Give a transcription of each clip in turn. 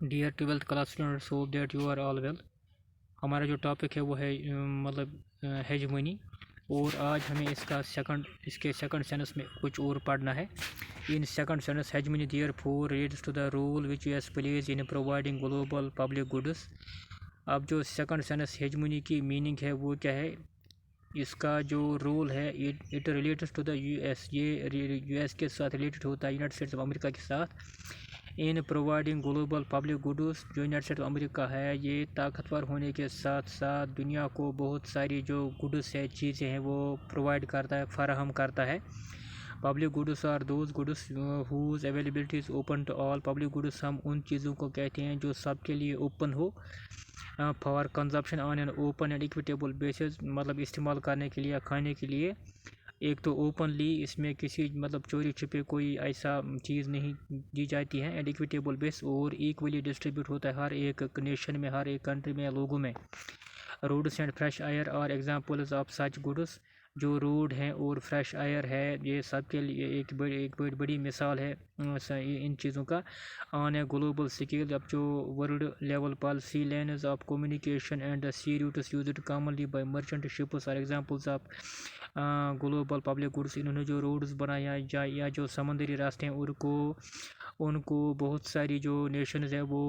Dear twelfth class students, hope that you are all well. ہمارا جو topic ہے وہ ہے مطلب ہیجمونی، اور آج ہمیں اس کے سیکنڈ سینس میں کچھ اور پڑھنا ہے۔ In second sense hegemony therefore relates to the role which U S plays in providing global public goods. اب جو سیکنڈ سینس ہیجمونی کی میننگ ہے وہ کیا ہے؟ اس کا جو رول ہے it relates to the U S, یہ یو ایس کے ساتھ ریلیٹڈ ہوتا ہے، یونائٹڈ اسٹیٹس آف امریکہ کے ساتھ۔ ان پرووائڈنگ گلوبل پبلک گڈس، جو یونائٹڈ اسٹیٹس آف امریکہ ہے یہ طاقتور ہونے کے ساتھ ساتھ دنیا کو بہت ساری جو گڈس ہے، چیزیں ہیں، وہ پرووائڈ کرتا ہے، فراہم کرتا ہے۔ Public goods are those goods whose availability is open to all. Public goods ہم ان چیزوں کو کہتے ہیں جو سب کے لیے اوپن ہو، for consumption on an open and equitable basis, مطلب استعمال کرنے کے لیے، کھانے کے لیے۔ ایک تو اوپنلی، اس میں کسی مطلب چوری چھپے کوئی ایسا چیز نہیں دی جاتی ہے، اینڈ ایکویٹیبل بیس، اور ایکولی ڈسٹریبیوٹ ہوتا ہے ہر ایک نیشن میں، ہر ایک کنٹری میں، لوگوں میں۔ Roads and fresh air are examples of such goods. جو روڈ ہیں اور فریش ایئر ہے، یہ سب کے لیے ایک بڑی مثال ہے ان چیزوں کا۔ آن اے گلوبل اسکیل، اب جو ورلڈ لیول پر sea lanes of communication and sea routes used commonly by merchant ships are examples of global public goods. انہوں نے جو روڈز بنایا یا جو سمندری راستے ہیں ان کو بہت ساری جو نیشنز ہیں وہ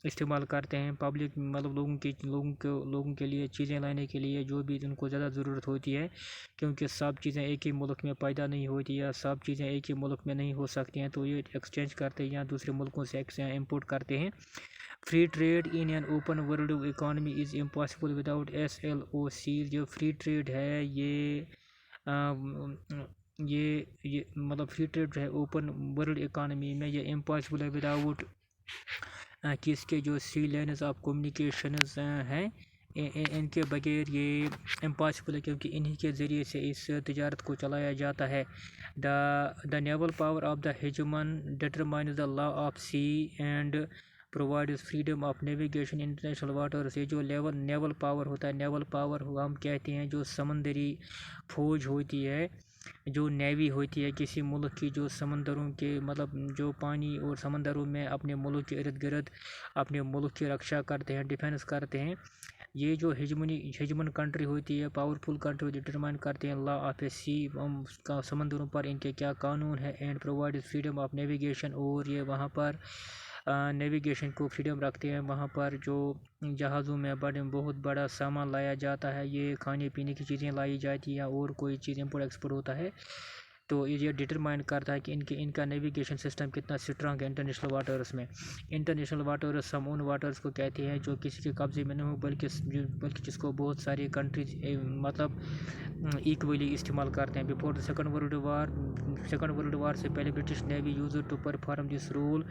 استعمال کرتے ہیں، پبلک مطلب لوگوں کے لیے چیزیں لانے کے لیے، جو بھی ان کو زیادہ ضرورت ہوتی ہے، کیونکہ سب چیزیں ایک ہی ملک میں پیدا نہیں ہوتی یا سب چیزیں ایک ہی ملک میں نہیں ہو سکتی ہیں، تو یہ ایکسچینج کرتے ہیں یا دوسرے ملکوں سے امپورٹ کرتے ہیں۔ Free trade in an open world economy is impossible without SLOC۔ جو فری ٹریڈ ہے یہ مطلب فری ٹریڈ جو ہے اوپن ورلڈ اکانومی میں، یہ امپاسبل ہے وداؤٹ کس کے، جو سی لینز آف کمیونیکیشنز ہیں، ان کے بغیر یہ امپاسبل ہے، کیونکہ انہی کے ذریعے سے اس تجارت کو چلایا جاتا ہے۔ The naval power of the hegemon determines the law of sea and provides freedom of navigation international waters. یہ جو نیول پاور ہوتا ہے، نیول پاور ہم کہتے ہیں جو سمندری فوج ہوتی ہے، جو نیوی ہوتی ہے کسی ملک کی، جو سمندروں کے مطلب جو پانی اور سمندروں میں اپنے ملک کے ارد گرد اپنے ملک کی رکشا کرتے ہیں، ڈیفینس کرتے ہیں۔ یہ جو ہیجمن کنٹری ہوتی ہے، پاورفل کنٹری، ڈٹرمائن کرتے ہیں لا آف اے سی، سمندروں پر ان کے کیا قانون ہے، and provide freedom of navigation, اور یہ وہاں پر نیویگیشن کو فریڈم رکھتے ہیں۔ وہاں پر جو جہازوں میں بہت بڑا سامان لایا جاتا ہے، یہ کھانے پینے کی چیزیں لائی جاتی ہیں، اور کوئی چیز امپورٹ ایکسپورٹ ہوتا ہے، تو یہ ڈٹرمائن کرتا ہے کہ ان کا نیویگیشن سسٹم کتنا اسٹرانگ ہے انٹرنیشنل واٹرز میں۔ انٹرنیشنل واٹرز ہم ان واٹرز کو کہتے ہیں جو کسی کے قبضے میں نہ ہو، بلکہ جس کو بہت ساری کنٹریز مطلب ایکولی استعمال کرتے ہیں۔ Before the second world war سے پہلے British navy used to perform this role.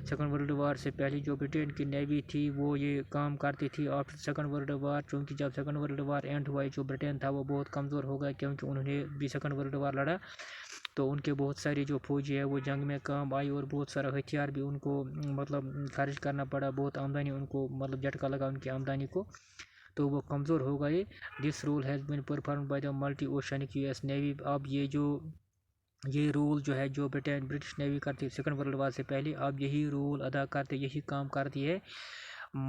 Second world war سے پہلے جو برٹن کی نیوی تھی وہ یہ کام کرتی تھی۔ آفٹر سیکنڈ ورلڈ وار، چونکہ جب سیکنڈ ورلڈ وار اینڈ ہوا، جو برٹن تھا وہ بہت کمزور ہو گیا، کیونکہ انہوں نے بھی سیکنڈ ورلڈ وار لڑا، تو ان کے بہت ساری جو فوجی ہے وہ جنگ میں کام آئی، اور بہت سارا ہتھیار بھی ان کو مطلب خرچ کرنا پڑا، بہت آمدنی ان کو مطلب جھٹکا لگا ان کی آمدنی کو، تو وہ کمزور ہو گئے۔ This role has been performed by the multi oceanic U S navy. اب یہ رول جو ہے جو برٹش نیوی کرتی سیکنڈ ورلڈ وار سے پہلے، اب یہی رول ادا کرتے، یہی کام کرتی ہے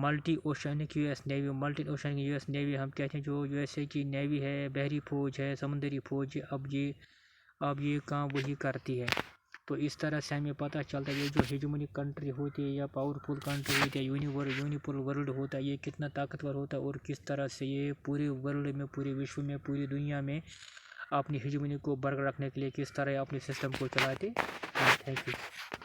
multi oceanic U S navy. Multi oceanic U S navy ہم کہتے ہیں جو USA کی نیوی ہے، بحری فوج ہے، سمندری فوج، اب یہ کام وہی کرتی ہے۔ تو اس طرح سے ہمیں پتہ چلتا ہے یہ جو ہیجمونک کنٹری ہوتی ہے یا پاورفل کنٹری ہوتی ہے، یونیپول ورلڈ ہوتا ہے، یہ کتنا طاقتور ہوتا ہے، اور کس طرح سے یہ پورے ورلڈ میں، پورے وشو میں، پوری دنیا میں اپنی ہیجمونی کو برقرار رکھنے کے لیے کس طرح اپنے سسٹم کو چلاتے ہیں۔ Thank you.